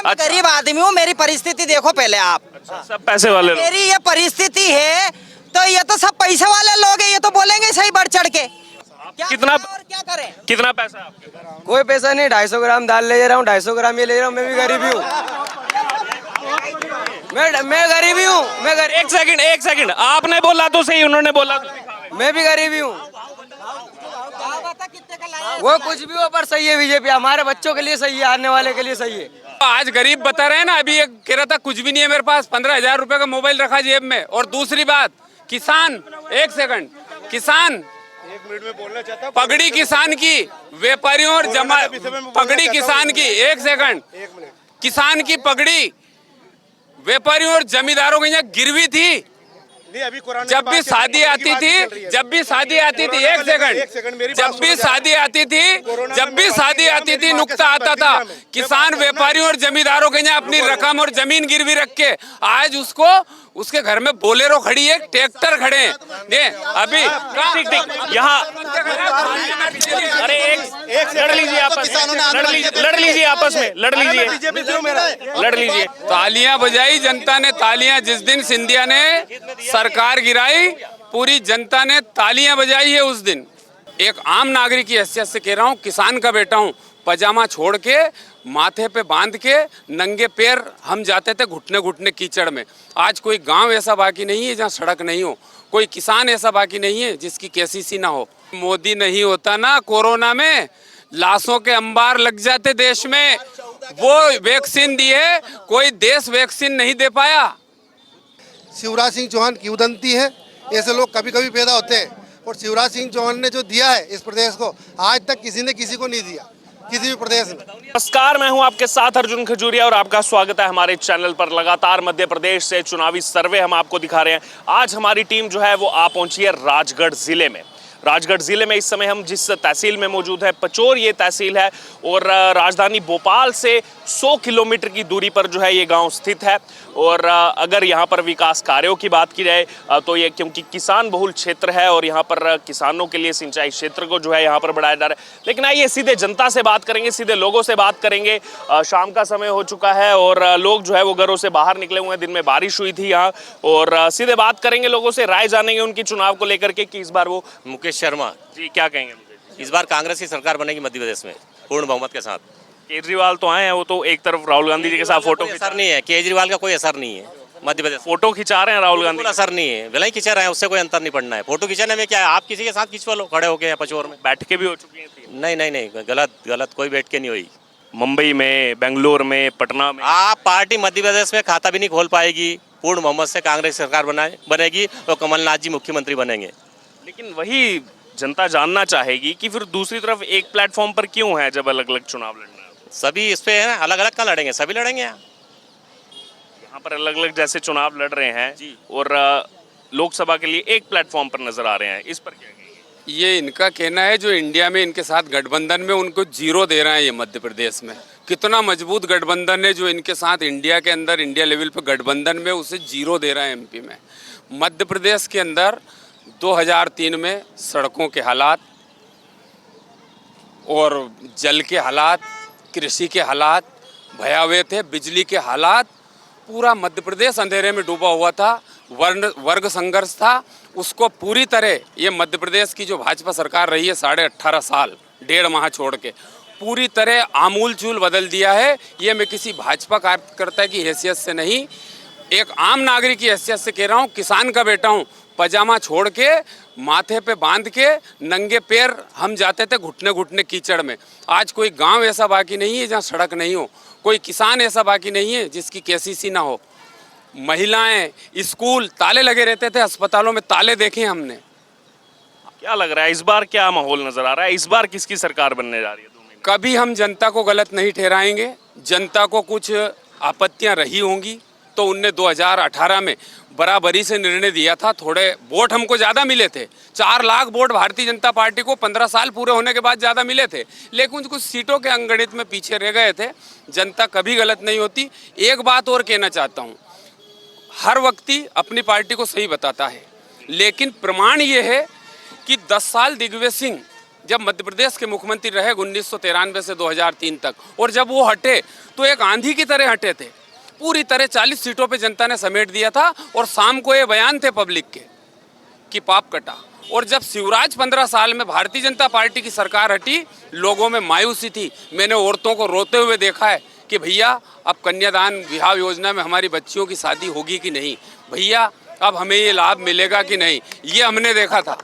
अच्छा। गरीब आदमी हूँ, मेरी परिस्थिति देखो पहले आप। अच्छा, सब पैसे वाले लोग। मेरी ये परिस्थिति है तो ये तो सब पैसे वाले लोग हैं, ये तो बोलेंगे सही बढ़ चढ़ के। क्या कितना करें और क्या करें? कितना पैसा है आपके पास? कोई पैसा नहीं, 250 ग्राम दाल ले रहा हूँ, 250 ग्राम ये ले रहा हूँ। मैं भी गरीब ही हूँ, मैं गरीब ही हूँ, एक सेकंड आपने बोला तो सही, उन्होंने बोला तो दिखावे। मैं भी गरीब ही हूँ। क्या बता कितने का लाया? वो कुछ भी हो पर सही है, बीजेपी हमारे बच्चों के लिए सही है, आने वाले के लिए सही है। आज गरीब बता रहे हैं ना, अभी एक कह रहा था कुछ भी नहीं है मेरे पास, 15,000 रुपए का मोबाइल रखा जेब में। और दूसरी बात, किसान, एक सेकंड, किसान पगड़ी किसान की, व्यापारियों और जमा पगड़ी किसान की, एक सेकंड, किसान की पगड़ी व्यापारियों और जमींदारों के यहाँ गिरवी थी। जब भी शादी आती थी, एक सेकंड, जब भी शादी आती थी नुक्ता आता था, किसान व्यापारियों और जमींदारों के यहाँ अपनी रकम और जमीन गिरवी रख के आज उसके घर में बोलेरो खड़ी है, ट्रैक्टर खड़े हैं। ये अभी ठीक यहाँ अरे एक लड़ लीजिए आपस में, लड़ लीजिए। तालियां बजाई जनता ने, तालियां। जिस दिन सिंधिया ने सरकार गिराई, पूरी जनता ने तालियां बजाई है उस दिन। एक आम नागरिक की हैसियत से कह रहा हूँ, किसान का बेटा हूँ, पजामा छोड़ के माथे पे बांध के नंगे पैर हम जाते थे घुटने घुटने कीचड़ में। आज कोई गांव ऐसा बाकी नहीं है जहाँ सड़क नहीं हो, कोई किसान ऐसा बाकी नहीं है जिसकी केसीसी ना हो। मोदी नहीं होता ना, कोरोना में लाशों के अंबार लग जाते देश में। वो वैक्सीन दिए, कोई देश वैक्सीन नहीं दे पाया। शिवराज सिंह चौहान की उदंती है, ऐसे लोग कभी कभी पैदा होते हैं। और शिवराज सिंह चौहान ने जो दिया है इस प्रदेश को, आज तक किसी ने किसी को नहीं दिया, किसी भी प्रदेश में। नमस्कार, मैं हूं आपके साथ अर्जुन खजूरिया और आपका स्वागत है हमारे चैनल पर। लगातार मध्य प्रदेश से चुनावी सर्वे हम आपको दिखा रहे हैं। आज हमारी टीम जो है वो आ पहुंची है राजगढ़ जिले में। राजगढ़ जिले में इस समय हम जिस तहसील में मौजूद है, पचोर ये तहसील है, और राजधानी भोपाल से 100 किलोमीटर की दूरी पर जो है ये गांव स्थित है। और अगर यहाँ पर विकास कार्यों की बात की जाए तो ये क्योंकि किसान बहुल क्षेत्र है और यहाँ पर किसानों के लिए सिंचाई क्षेत्र को जो है यहाँ पर बढ़ाया जा रहा है। लेकिन आइए सीधे जनता से बात करेंगे, सीधे लोगों से बात करेंगे। शाम का समय हो चुका है और लोग जो है वो घरों से बाहर निकले हुए हैं। दिन में बारिश हुई थी यहाँ, और सीधे बात करेंगे लोगों से, राय जानेंगे उनकी चुनाव को लेकर के कि इस बार वो। मुकेश शर्मा जी, क्या कहेंगे मुझे? इस बार कांग्रेस की सरकार बनेगी मध्य प्रदेश में पूर्ण बहुमत के साथ। केजरीवाल तो आए हैं, वो तो एक तरफ राहुल गांधी जी के साथ फोटो असर नहीं है, केजरीवाल का कोई असर नहीं है मध्य प्रदेश। फोटो खिंचा रहे हैं राहुल गांधी, बिल्कुल असर नहीं है, भले ही खिंचा रहे हैं, उससे कोई अंतर नहीं पड़ना है। फोटो खिंचाने में क्या है, आप किसी के साथ खिंचवा लो, खड़े होके पचोर में बैठ के भी हो चुकी हैं। नहीं, गलत कोई बैठ के नहीं हुई। मुंबई में, बेंगलोर में, पटना में आप पार्टी मध्य प्रदेश में खाता भी नहीं खोल पाएगी। पूर्ण बहुमत से कांग्रेस सरकार बनेगी और कमलनाथ जी मुख्यमंत्री बनेंगे। लेकिन वही जनता जानना चाहेगी कि फिर दूसरी तरफ एक प्लेटफॉर्म पर क्यों है जब अलग अलग चुनाव लड़ना है? सभी इस पे है, अलग अलग का लड़ेंगे, सभी लड़ेंगे यहाँ पर अलग अलग जैसे चुनाव लड़ रहे हैं जी। और लोकसभा के लिए एक प्लेटफॉर्म पर नजर आ रहे हैं, इस पर क्या कहेंगे? ये इनका कहना है, जो इंडिया में इनके साथ गठबंधन में उनको 0 दे रहे हैं। ये मध्य प्रदेश में कितना मजबूत गठबंधन है जो इनके साथ इंडिया के अंदर, इंडिया लेवल पर गठबंधन में उसे 0 दे रहा है एमपी में। मध्य प्रदेश के अंदर 2003 में सड़कों के हालात और जल के हालात, कृषि के हालात भयावह थे, बिजली के हालात, पूरा मध्य प्रदेश अंधेरे में डूबा हुआ था। वर्ग संघर्ष था, उसको पूरी तरह ये मध्य प्रदेश की जो भाजपा सरकार रही है 18.5 साल, 1.5 माह छोड़ के, पूरी तरह आमूल चूल बदल दिया है। ये मैं किसी भाजपा कार्यकर्ता की हैसियत से नहीं, एक आम नागरिक की हैसियत से कह रहा हूँ, किसान का बेटा हूँ। पजामा छोड़ के माथे पे बांध के नंगे पैर हम जाते थे घुटने घुटने कीचड़ में। आज कोई गांव ऐसा बाकी नहीं है जहां सड़क नहीं हो, कोई किसान ऐसा बाकी नहीं है जिसकी केसीसी ना हो। महिलाएं, स्कूल ताले लगे रहते थे, अस्पतालों में ताले देखे हमने। क्या लग रहा है इस बार क्या माहौल नजर आ रहा है? इस बार किसकी सरकार बनने जा रही है? 2 महीने कभी हम जनता को गलत नहीं ठहराएंगे। जनता को कुछ आपत्तियां रही होंगी तो उनने 2018 में बराबरी से निर्णय दिया था। थोड़े वोट हमको ज़्यादा मिले थे, 4 लाख वोट भारतीय जनता पार्टी को 15 साल पूरे होने के बाद ज़्यादा मिले थे, लेकिन कुछ सीटों के अंगणित में पीछे रह गए थे। जनता कभी गलत नहीं होती। एक बात और कहना चाहता हूँ, हर व्यक्ति अपनी पार्टी को सही बताता है, लेकिन प्रमाण ये है कि 10 साल दिग्विजय सिंह जब मध्य प्रदेश के मुख्यमंत्री रहे 1993 से 2003 तक, और जब वो हटे तो एक आंधी की तरह हटे थे। पूरी तरह 40 सीटों पे जनता ने समेट दिया था, और शाम को ये बयान थे पब्लिक के कि पाप कटा। और जब शिवराज 15 साल में भारतीय जनता पार्टी की सरकार हटी, लोगों में मायूसी थी। मैंने औरतों को रोते हुए देखा है कि भैया अब कन्यादान विवाह योजना में हमारी बच्चियों की शादी होगी कि नहीं, भैया अब हमें ये लाभ मिलेगा कि नहीं, ये हमने देखा था।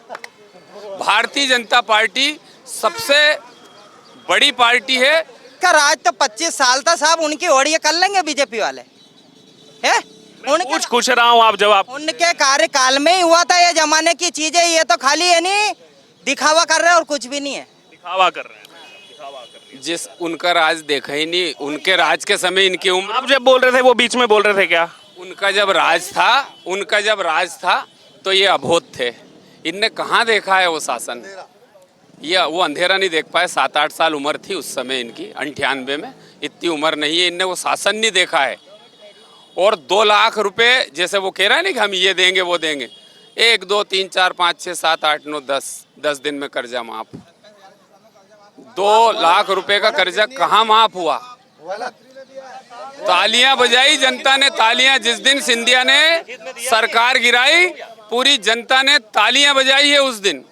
भारतीय जनता पार्टी सबसे बड़ी पार्टी है। का राज तो 25 साल था साहब, उनकी ओढ़िए कर लेंगे बीजेपी वाले है। कुछ रहा हूँ, आप जवाब। उनके कार्यकाल में ही हुआ था ये जमाने की चीजें, ये तो खाली है नहीं दिखावा कर रहे हैं और कुछ भी नहीं है। दिखावा कर रहे हैं। जिस उनका राज देखा ही नहीं, उनके राज के समय इनकी उम्र, आप जब बोल रहे थे वो बीच में बोल रहे थे क्या? उनका जब राज था तो ये अबोध थे। इनने कहाँ देखा है वो शासन? ये वो अंधेरा नहीं देख पाए। 7-8 साल उम्र थी उस समय इनकी, 98 में। इतनी उम्र नहीं है, इनने वो शासन नहीं देखा है। और 2 लाख रुपए जैसे वो कह रहा है ना कि हम ये देंगे वो देंगे, 1 2 3 4 5 6 7 8 9 10 दिन में कर्जा माफ। 2 लाख रुपए का कर्जा कहाँ माफ हुआ? तालियां बजाई जनता ने, तालियां। जिस दिन सिंधिया ने सरकार गिराई, पूरी जनता ने तालियां बजाई है उस दिन।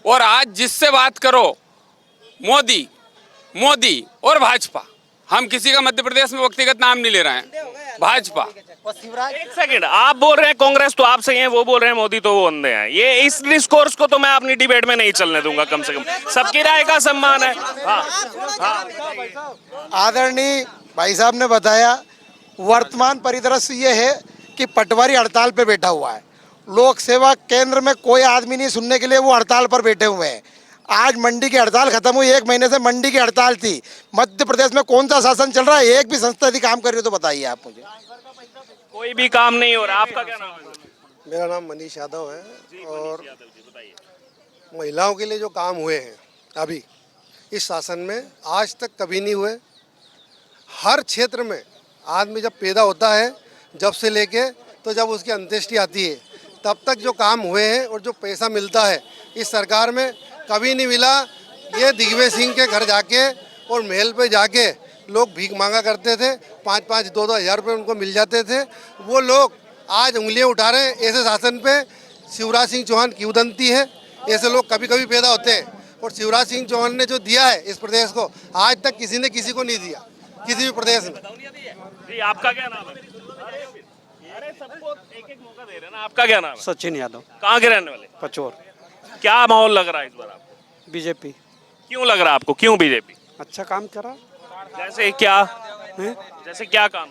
और आज जिससे बात करो, मोदी मोदी और भाजपा, हम किसी का मध्य प्रदेश में व्यक्तिगत नाम नहीं ले रहे हैं, भाजपा। एक सेकंड, आप बोल रहे हैं कांग्रेस तो आप सही हैं, वो बोल रहे हैं मोदी तो वो अंधे हैं। ये इस डिस्कोर्स को तो मैं अपनी डिबेट में नहीं चलने दूंगा। कम से कम सबकी राय का सम्मान है। आदरणीय भाई साहब ने बताया, वर्तमान परिदृश्य ये है कि पटवारी हड़ताल पे बैठा हुआ है। लोक सेवा केंद्र में कोई आदमी नहीं सुनने के लिए, वो हड़ताल पर बैठे हुए हैं। आज मंडी की हड़ताल खत्म हुई, 1 महीने से मंडी की हड़ताल थी। मध्य प्रदेश में कौन सा शासन चल रहा है? एक भी संस्था यदि काम कर रही हो तो बताइए आप मुझे। कोई भी काम नहीं हो रहा। आपका क्या नाम है? मेरा नाम मनीष यादव है। और महिलाओं के लिए जो काम हुए हैं अभी इस शासन में, आज तक कभी नहीं हुए। हर क्षेत्र में आदमी जब पैदा होता है, जब से लेके तो जब उसकी अंत्येष्टि आती है, तब तक जो काम हुए हैं और जो पैसा मिलता है इस सरकार में कभी नहीं मिला। ये दिग्विजय सिंह के घर जाके और महल पे जाके लोग भीख मांगा करते थे, 5-5 2-2 हज़ार रुपये उनको मिल जाते थे। वो लोग आज उंगलियां उठा रहे हैं ऐसे शासन पे। शिवराज सिंह चौहान किंवदंती है, ऐसे लोग कभी कभी पैदा होते हैं। और शिवराज सिंह चौहान ने जो दिया है इस प्रदेश को, आज तक किसी ने किसी को नहीं दिया, किसी भी प्रदेश में। जी, आपका क्या नाम है? अरे सबको एक मौका दे रहे हैं ना। आपका क्या नाम है? सचिन यादव, कहाँ के रहने वाले? पचोर। क्या माहौल लग रहा है इस बार आपको? बीजेपी क्यों लग रहा है आपको? क्यों बीजेपी? अच्छा काम करा जैसे क्या? है। जैसे क्या काम?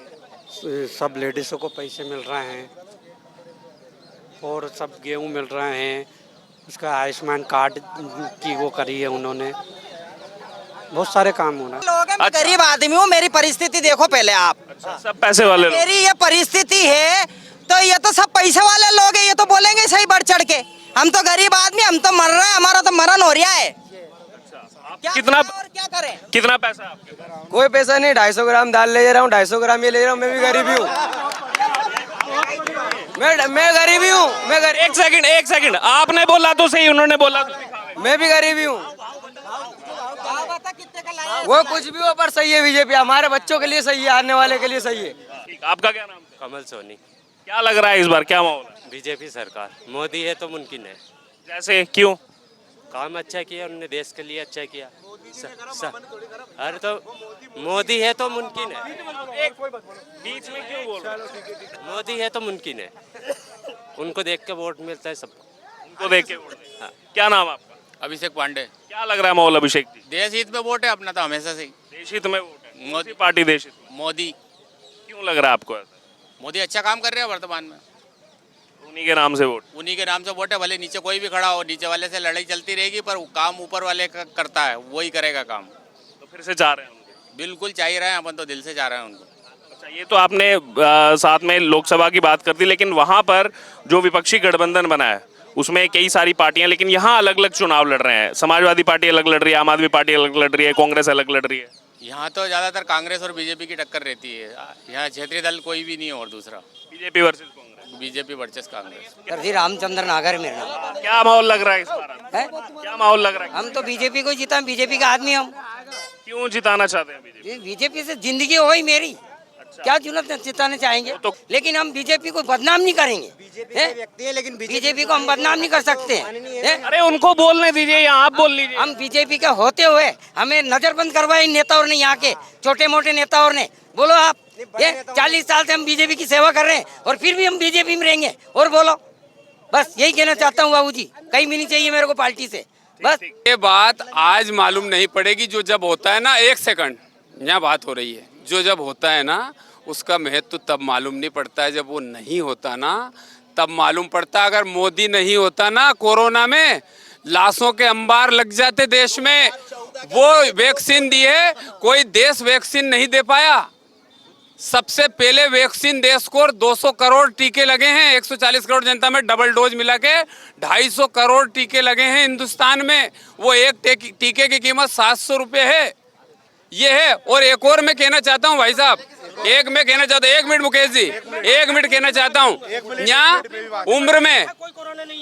सब लेडीज़ों को पैसे मिल रहे हैं और सब गेहूं मिल रहे हैं। उसका आयुष्मान कार्ड की वो करी है उन्होंने, बहुत सारे काम हो रहे हैं। लोग हैं, मैं गरीब आदमी हूँ, मेरी परिस्थिति देखो पहले आप। अच्छा, सब पैसे वाले लोग। मेरी ये परिस्थिति है तो ये तो सब पैसे वाले लोग हैं, ये तो बोलेंगे सही बढ़ चढ़ के। हम तो गरीब आदमी, हम तो मर रहे हैं, हमारा तो मरण हो रहा है। क्या कितना करें और क्या करें? कितना पैसा है आपके पास? कोई पैसा नहीं, 250 ग्राम दाल ले रहा हूँ, 250 ग्राम ये ले रहा हूँ। मैं भी गरीब ही हूँ, मैं गरीब ही हूँ। एक सेकंड, आपने बोला तो सही, उन्होंने बोला तो दिखावे। मैं भी गरीब ही हूँ। वो कुछ भी हो पर सही है बीजेपी, हमारे बच्चों के लिए सही है, आने वाले के लिए सही है। ठीक, आपका क्या नाम है? कमल सोनी। क्या लग रहा है इस बार, क्या माहौल है? बीजेपी सरकार, मोदी है तो मुमकिन है। जैसे क्यों? काम अच्छा किया उन्होंने, देश के लिए अच्छा किया। अरे तो मोदी है तो मुमकिन है। बीच में क्यों बोल रहे हैं? मोदी है तो मुमकिन है, उनको देख के वोट मिलता है सबको। उनको देख के वोट दें। हाँ। क्या नाम है आपका? अभिषेक पांडे। क्या लग रहा है माहौल अभिषेक जी? देश हित में वोट है अपना तो हमेशा से ही। देश हित में वोट है। मोदी पार्टी देश हित में। मोदी क्यों लग रहा है आपको ऐसा? मोदी अच्छा काम कर रहे हैं वर्तमान में, उन्हीं के नाम से वोट। उन्हीं के नाम से वोट है। भले नीचे कोई भी खड़ा हो, नीचे वाले से लड़ाई चलती रहेगी, पर काम ऊपर वाले का करता है, वही करेगा काम। तो फिर से चाह रहे हैं उनको? बिल्कुल चाह रहे हैं, अपन तो दिल से चाह रहे हैं उनको। अच्छा, ये तो आपने साथ में लोकसभा की बात कर दी, लेकिन वहाँ पर जो विपक्षी गठबंधन बना है उसमें कई सारी पार्टियां, लेकिन यहाँ अलग अलग चुनाव लड़ रहे हैं। समाजवादी पार्टी अलग लड़ रही है, आम आदमी पार्टी अलग लड़ रही है, कांग्रेस अलग लड़ रही है। यहाँ तो ज़्यादातर कांग्रेस और बीजेपी की टक्कर रहती है। यहाँ क्षेत्रीय दल कोई भी नहीं है और दूसरा BJP versus Congress. BJP versus Congress. Sir ji Ramchandra Nagar है मेरा नाम क्या माहौल लग रहा है इस बार? है। क्या माहौल लग रहा है? हम तो बीजेपी को जीता, बीजेपी का आदमी हम। क्यों जिताना चाहते हैं बीजेपी? बीजेपी से जिंदगी हो ही मेरी, क्या चुनत जिताने चाहेंगे, लेकिन हम बीजेपी को बदनाम नहीं करेंगे। व्यक्ति है लेकिन बीजेपी को हम बदनाम नहीं कर सकते हैं। अरे उनको बोलने दीजिए या आप बोल लीजिए। हम बीजेपी के होते हुए हमें नजरबंद करवाए इन नेताओं ने, यहाँ के छोटे मोटे नेताओं ने। बोलो आप, ये 40 साल से हम बीजेपी की सेवा कर रहे हैं और फिर भी हम बीजेपी में रहेंगे। और बोलो, बस यही कहना चाहता हूँ बाबूजी, कहीं भी नहीं चाहिए मेरे को पार्टी से। बस ये बात आज मालूम नहीं पड़ेगी, जो जब होता है ना, एक सेकंड यहाँ बात हो रही है, जो जब होता है ना उसका महत्व तब मालूम नहीं पड़ता है, जब वो नहीं होता ना तब मालूम पड़ता। अगर मोदी नहीं होता ना, कोरोना में लाशों के अंबार लग जाते देश में। वो वैक्सीन दी है, कोई देश वैक्सीन नहीं दे पाया। सबसे पहले वैक्सीन देश को 200 करोड़ टीके लगे हैं, 140 करोड़ जनता में डबल डोज मिला के 250 करोड़ टीके लगे हैं हिंदुस्तान में। वो एक टीके की कीमत 700 रुपये है। ये है। और एक और मैं कहना चाहता हूँ भाई साहब, एक मिनट मुकेश जी, 1 मिनट कहना चाहता हूँ। यहाँ उम्र में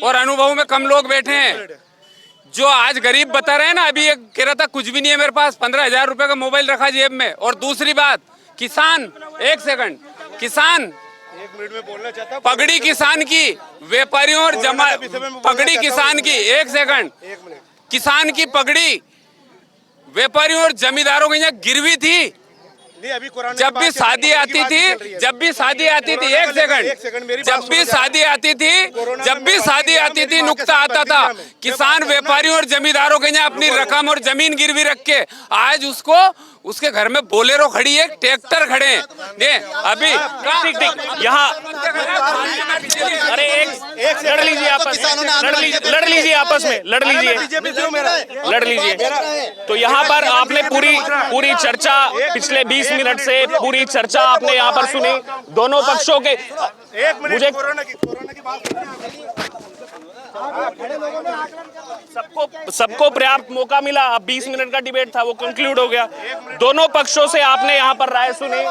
और अनुभव में कम लोग बैठे हैं, जो आज गरीब बता रहे हैं ना। अभी एक कह रहा था कुछ भी नहीं है मेरे पास, 15,000 रुपए का मोबाइल रखा जेब में। और दूसरी बात, किसान, 1 सेकंड, किसान, 1 मिनट में बोलना चाहता हूं। पगड़ी किसान की, व्यापारियों और जमा पगड़ी किसान की, 1 सेकंड, किसान की पगड़ी व्यापारियों और जमींदारों की यहाँ गिरवी थी। जब भी शादी आती थी, एक सेकंड, जब भी शादी आती थी नुक्ता आता था। किसान व्यापारियों और जमींदारों के यहाँ अपनी रकम और जमीन गिरवी रख के आज उसके घर में बोलेरो खड़ी है, ट्रैक्टर खड़े हैं। ये अभी ठीक यहाँ, अरे एक लड़ लीजिए आपस में, लड़ लीजिए। तो यहाँ पर आपने पूरी चर्चा, पिछले 20 मिनट से पूरी चर्चा आपने यहाँ पर सुनी दोनों पक्षों के। मुझे सबको पर्याप्त मौका मिला। अब 20 मिनट का डिबेट था, वो कंक्लूड हो गया। दोनों पक्षों से आपने यहाँ पर राय सुनी।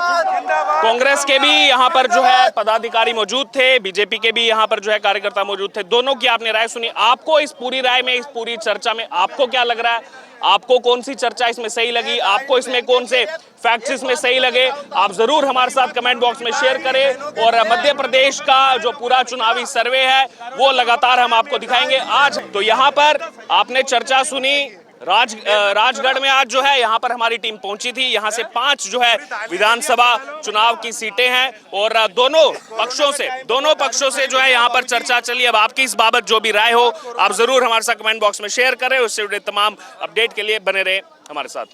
कांग्रेस के भी यहाँ पर जो है पदाधिकारी मौजूद थे, बीजेपी के भी यहाँ पर जो है कार्यकर्ता मौजूद थे। दोनों की आपने राय सुनी। आपको इस पूरी राय में, इस पूरी चर्चा में आपको क्या लग रहा है? आपको कौन सी चर्चा इसमें सही लगी? आपको इसमें कौन से फैक्ट्स इसमें सही लगे? आप जरूर हमारे साथ कमेंट बॉक्स में शेयर करें। और मध्य प्रदेश का जो पूरा चुनावी सर्वे है वो लगातार हम आपको दिखाएंगे। आज तो यहाँ पर आपने चर्चा सुनी। राजगढ़ में आज जो है यहाँ पर हमारी टीम पहुंची थी। यहाँ से 5 जो है विधानसभा चुनाव की सीटें हैं और दोनों पक्षों से जो है यहाँ पर चर्चा चली। अब आपकी इस बाबत जो भी राय हो आप जरूर हमारे साथ कमेंट बॉक्स में शेयर करें। उससे जुड़े तमाम अपडेट के लिए बने रहे हमारे साथ।